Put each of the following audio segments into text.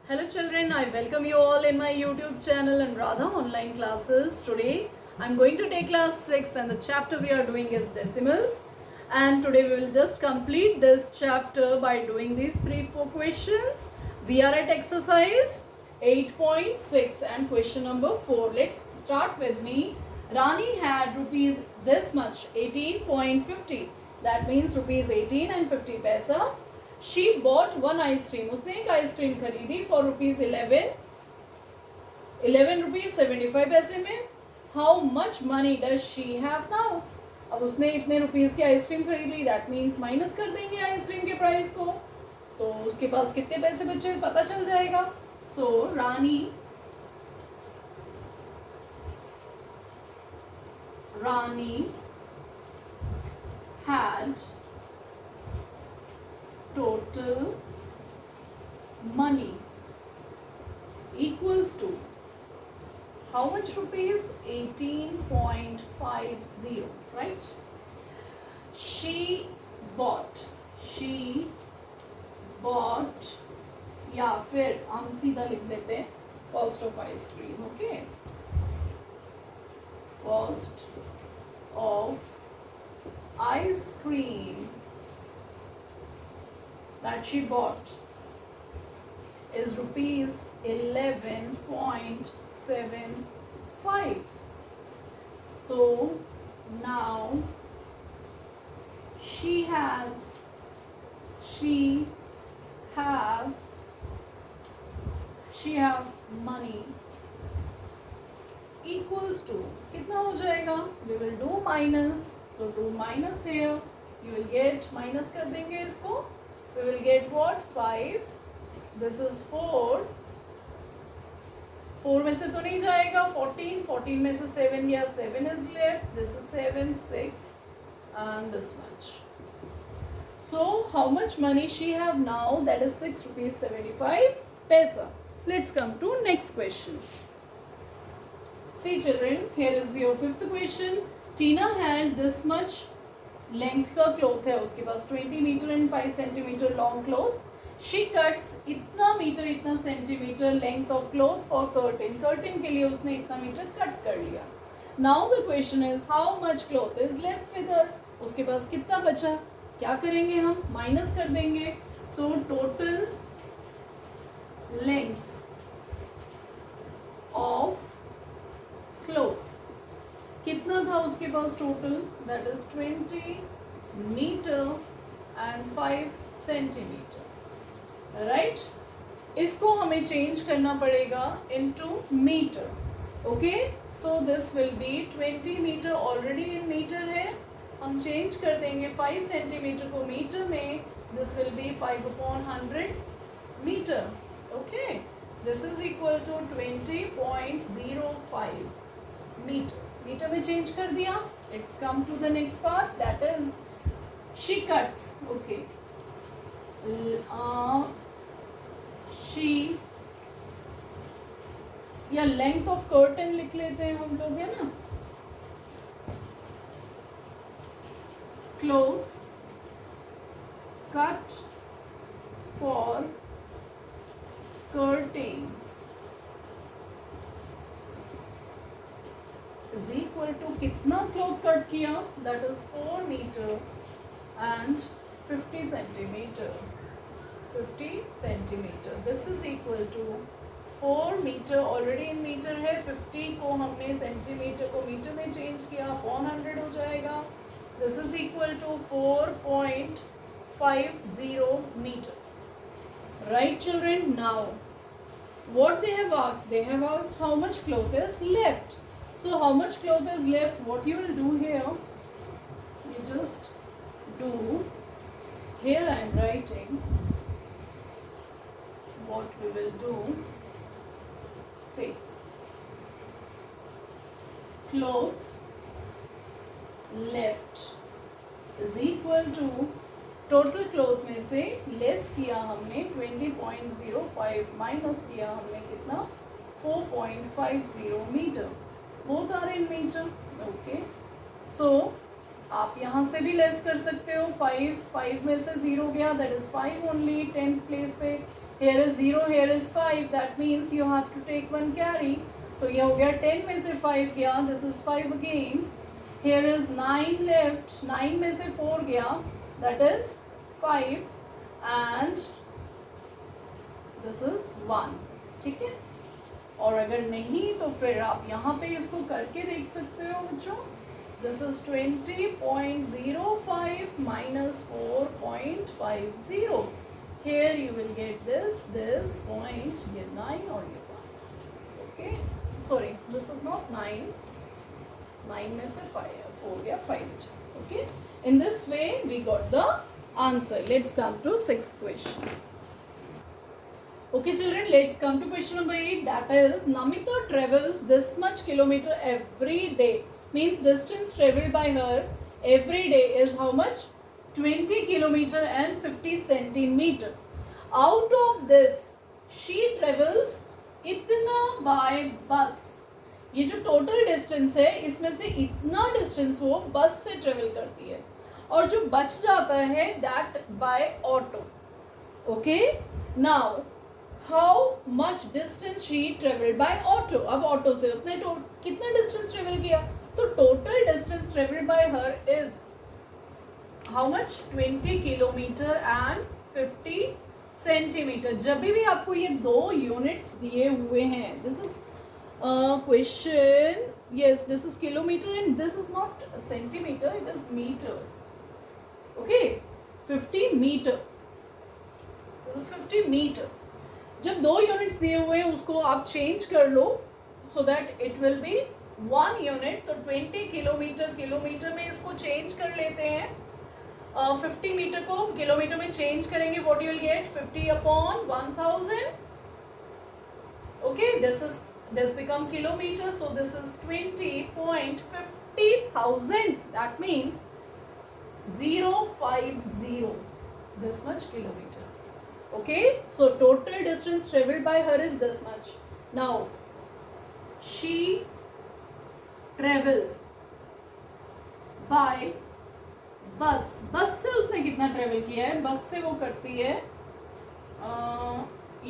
Hello children, I welcome you all in my YouTube channel and Radha online classes. Today I'm going to take class 6th and the chapter we are doing is decimals. And today we will just complete this chapter by doing these 3-4 questions. We are at exercise 8.6 and question number 4. Let's start with me. Rani had rupees this much 18.50. That means rupees 18 and 50 paisa. She bought one ice cream. उसने एक ice cream खरीदी for rupees 11 rupees 75 पैसे में. How much money does she have now? अब उसने इतने rupees की ice cream खरीद ली. That means माइनस कर देंगे आइसक्रीम के प्राइस को, तो उसके पास कितने पैसे बचे पता चल जाएगा. So Rani had total money equals to how much rupees? 18.50, right? She bought या फिर हम सीधा लिख देते हैं cost of ice cream. Okay, cost of ice cream that she bought is rupees 11.75. So now she have money equals to कितना हो जाएगा? We will do minus, so do minus here. You will get minus कर देंगे इसको. We will get what? 5. This is 4. 4 में से तो नहीं जाएगा. 14 में से 7 गया. 7 is left. This is 7, 6 and this much. So how much money she have now? That is 6 rupees 75 paisa. Let's come to next question. See children, here is your 5th question. Tina had this much length का cloth है उसके पास 20 metre and 5 centimetre long cloth. She cuts इतना metre इतना centimetre length of cloth for curtain. Curtain के लिए उसने इतना मीटर कट कर लिया. Now the question is how much cloth is left with her. उसके पास कितना बचा? क्या करेंगे हम? माइनस कर देंगे. तो टोटल लेंथ ऑफ क्लॉथ कितना था उसके पास total? That is 20 metre and 5 centimetre, right? इसको हमें चेंज करना पड़ेगा into metre. Okay, so this will be 20 metre. Already in metre है, हम चेंज कर देंगे 5 सेंटीमीटर को मीटर में. This will be 5/100 metre. Okay, this is equal to 20.05 metre. Metre में चेंज कर दिया. Let's come to the next part, that is she cuts. Okay, she या लेंथ ऑफ कर्टन लिख लेते हैं हम लोग, है ना. Cloth cut for curtain is equal to कितना क्लॉथ कट किया? That is 4 metre and 50 centimetre. 50 centimetre. This is equal to 4 metre. Already in metre है. 50 को हमने सेंटीमीटर को मीटर में चेंज किया. 100 हो जाएगा. This is equal to 4.50 metre. Right children, now what they have asked? They have asked how much cloth is left. So how much cloth is left? What you will do here, you just do, here I am writing what we will do. See, cloth left is equal to total cloth में से less किया हमने 20.05 minus किया हमने कितना? 4.50 metre. Both are in metre. Okay, so आप यहाँ से भी लेस कर सकते हो. 5 में से 0 गया, that is 5 only. 10th place पे here is 0, here is 5, that means you have to take one carry. तो ये हो गया 10 में से 5 गया, this is 5 again. Here is 9 left, 9 में से 4 गया, that is 5, and this is 1. ठीक है, और अगर नहीं तो फिर आप यहाँ पे इसको करके देख सकते हो बच्चों. This is 20.05 minus 4.50. Here you will get this point, ये 9 और ये 1. Okay, sorry, this is not 9. 9 में से 4 गया, 5. Okay, in this way we got the answer. Let's come to 6th question. Okay children, let's come to question number 8. That is, Namita travels this much kilometer every day. Means distance traveled by her every day is how much? 20 kilometer and 50 centimeter. Out of this, she travels इतना by bus. ये जो total distance है, इसमें से इतना distance वो बस से ट्रेवल करती है, और जो बच जाता है that bye auto. Okay, now how much distance she travel by auto. अब ऑटो से उतने कितना डिस्टेंस ट्रेवल किया, तो total distance travel by her is how much? 20 kilometre and 50 centimetre. जब भी आपको ये दो यूनिट्स दिए हुए हैं, this is question, yes, this is kilometer and this is not centimeter, it is meter. Okay, 50 meter, this is 50 meter. जब दो यूनिट्स दिए हुए हैं उसको आप चेंज कर लो so that it will be 1 unit. तो 20 किलोमीटर में इसको चेंज कर लेते हैं. 50 मीटर को किलोमीटर में चेंज करेंगे, what you will get? 50 upon 1000. Okay, this become kilometer, so this is 20.50,000. That means 050, this much kilometer. Okay, so total distance traveled by her is this much. Now she travel by बस. बस से उसने कितना travel किया है? बस से वो करती है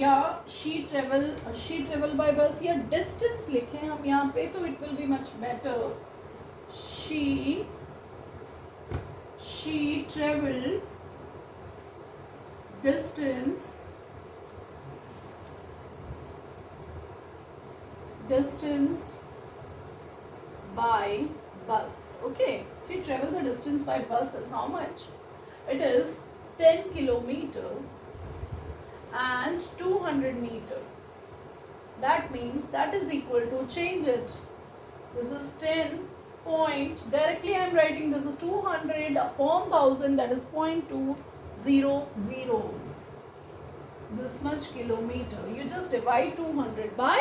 या शी ट्रेवल बाय बस, या डिस्टेंस लिखें हम यहाँ पे तो it will be much better. She travel distance by bus. Okay, she travel the distance by bus is how much? It is 10 kilometer and 200 meter. That means that is equal to, change it, this is 10 point, directly I am writing this is 200 upon 1000, that is 0.200. This much kilometer, you just divide 200 by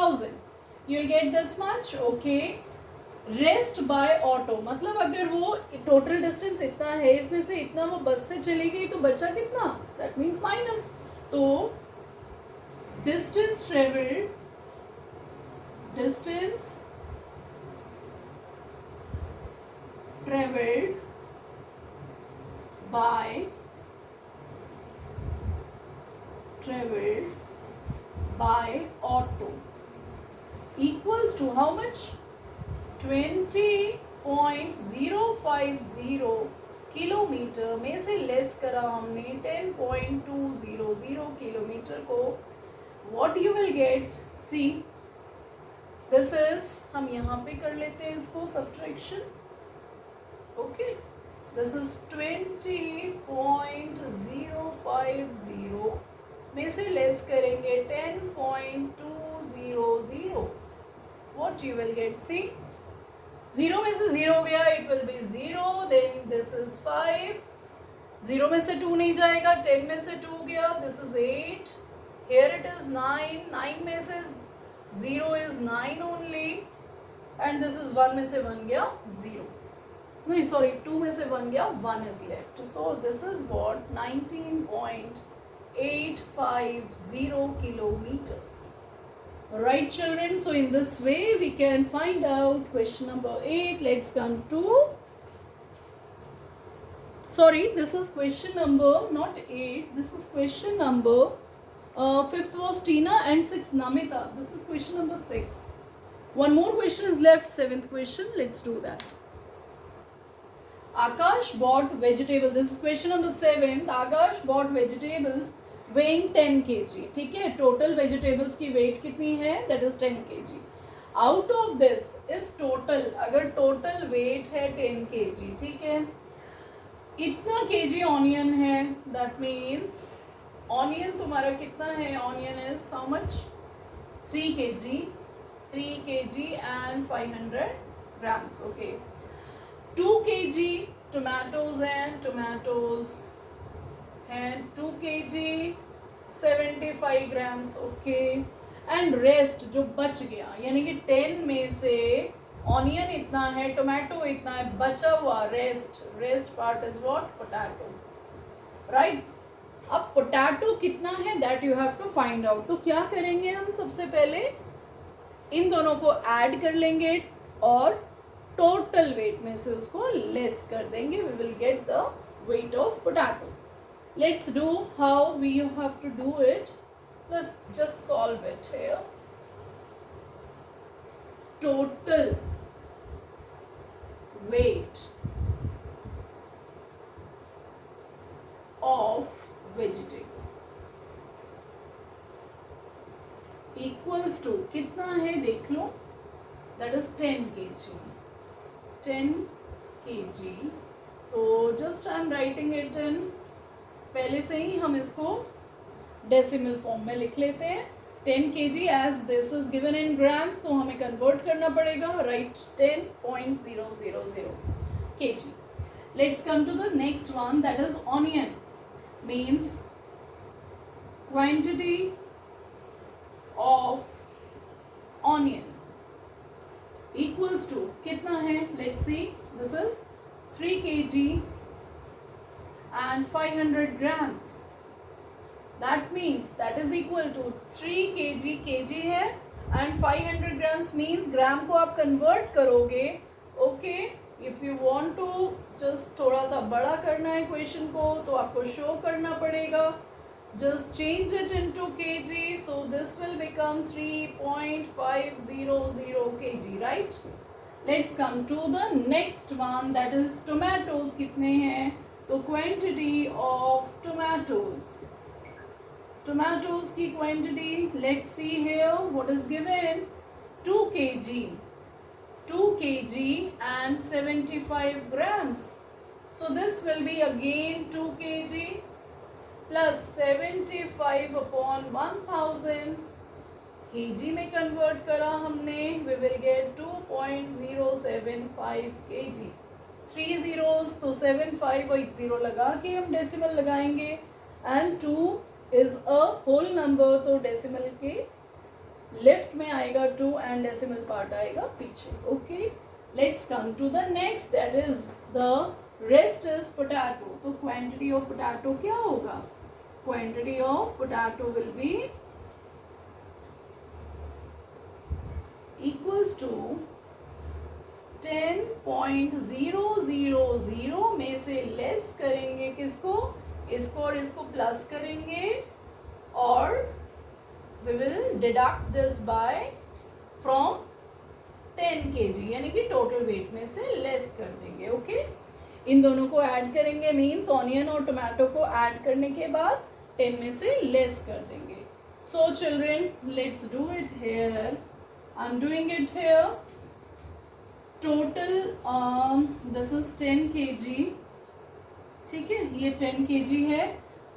1000, you will get this much. Okay, rest by auto, मतलब अगर वो total distance इतना है, इसमें से इतना वो बस से चली गई तो बचा कितना? That means minus. तो distance travelled by auto equals to how much? 20.050 kilometre में से लेस करा हमने 10.200 किलोमीटर को. What you will get? See, this is, हम यहाँ पे कर लेते हैं इसको सब्ट्रैक्शन. ओके, दिस इज 20.050 में से लेस करेंगे 10.200. What you will get? See, 0 में से 0 गया, it will be 0, then this is 5, 0 में से 2 नहीं जाएगा, 10 में से 2 गया, this is 8, here it is 9, 9 में से 0 is 9 only, and this is 1 में से 1 गया 0, नहीं सॉरी 2 में से 1 गया, 1 is left. So this is what 19.850 kilometers. Right children, so in this way we can find out question number 8. Let's come to, sorry, this is question number not 8, this is question number Fifth was Tina and sixth Namita. This is question number 6. One more question is left, seventh question. Let's do that. Akash bought vegetable. This is question number 7. Akash bought vegetables weighing 10 kg. ठीक है, total vegetables की weight कितनी है? That is 10 kg. Out of this is total, अगर total weight है 10 kg, ठीक है, इतना kg onion है, that means onion तुम्हारा कितना है? Onion is how much? 3 kg, 3 kg and 500 grams. Okay. 2 kg tomatoes and tomatoes and 2 kg 75 grams. Okay. And rest जो बच गया, यानी कि 10 में से ऑनियन इतना है, टोमेटो इतना है, बचा हुआ rest part is what? Potato, right. अब पोटैटो कितना है that you have to find out. तो क्या करेंगे हम? सबसे पहले इन दोनों को ऐड कर लेंगे और टोटल वेट में से उसको लेस कर देंगे. We will get the weight of potato. Let's do how we have to do it. Let's just solve it here. Total weight of vegetable equals to कितना है देख लो. That is 10 kg. 10 kg. तो just I am writing it in, पहले से ही हम इसको decimal form में लिख लेते हैं. 10 kg as this is given in grams, तो हमें कन्वर्ट करना पड़ेगा. Right, 10.000 kg. Let's come to the next one, that is onion. Means quantity of onion equals to कितना है? Let's see. This is 3 kg and 500 grams. That means that is equal to 3 kg, kg है, and 500 grams means ग्राम को आप convert करोगे. Okay, if you want to just थोड़ा सा बड़ा करना है equation को, तो आपको show करना पड़ेगा. Just change it into kg, so this will become 3.500 kg, right? Let's come to the next one, that is tomatoes. कितने हैं? तो quantity of tomatoes. Tomatoes की quantity, let's see here what is given. 2 kg, 2 kg and 75 grams. So this will be again 2 kg plus 75 upon 1000. kg में convert करा हमने, we will get 2.075 kg. 3 zeros तो 75 और एक zero लगा के हम decimal लगाएंगे, and 2 is a whole number, तो डेसिमल के लेफ्ट में आएगा 2 एंड डेसिमल पार्ट आएगा पीछे. Okay, let's come to the next, that is the rest is potato. तो क्वांटिटी ऑफ पोटैटो क्या होगा? Quantity of potato will be equals to 10.000 में से लेस करेंगे किसको? इसको और इसको प्लस करेंगे, और we will deduct this by from 10 kg, यानी कि टोटल वेट में से लेस कर देंगे. ओके, इन दोनों को ऐड करेंगे, मीन्स ऑनियन और टोमेटो को ऐड करने के बाद 10 में से लेस कर देंगे. सो children, let's do it here. I am doing it here. Total this is 10 kg. ठीक है, ये 10 kg है,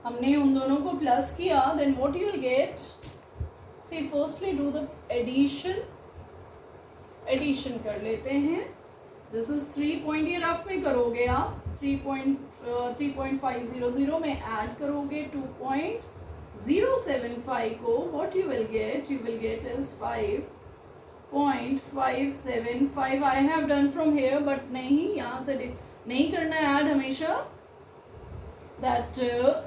हमने उन दोनों को प्लस किया. Then what you will get? See, firstly do the addition. Addition कर लेते हैं. दिस इज 3 पॉइंट, ये रफ में करोगे आप. 3.500 में ऐड करोगे 2.075 को. What you will get? You will get is 5.575. I have done from here, but नहीं, यहाँ से नहीं करना है ऐड हमेशा. that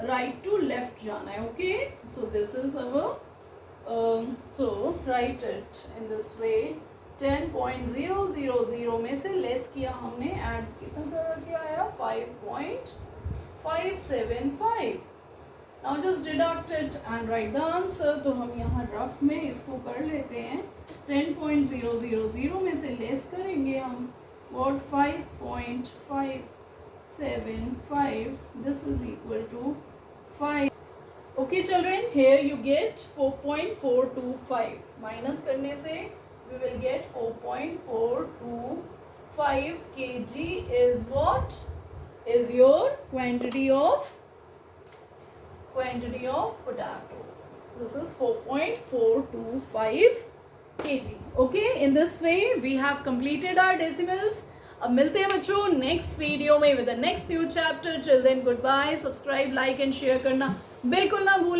right to left जाना है. Okay, so this is our so write it in this way. 10.000 में से लेस किया हमने, ऐड कितना किया आया? 5.575. Now just deduct it and write the answer. तो हम यहाँ रफ में इसको कर लेते हैं. 10.000 में से लेस करेंगे हम. What 5.575. This is equal to 5. Okay children, here you get 4.425. Minus करने से we will get 4.425 kg is what? Is your quantity of potato. This is 4.425 kg. Okay, in this way we have completed our decimals. अब मिलते हैं बच्चों next video में with the next new chapter. Till then, goodbye. Subscribe, like and share करना बिल्कुल ना भूलें.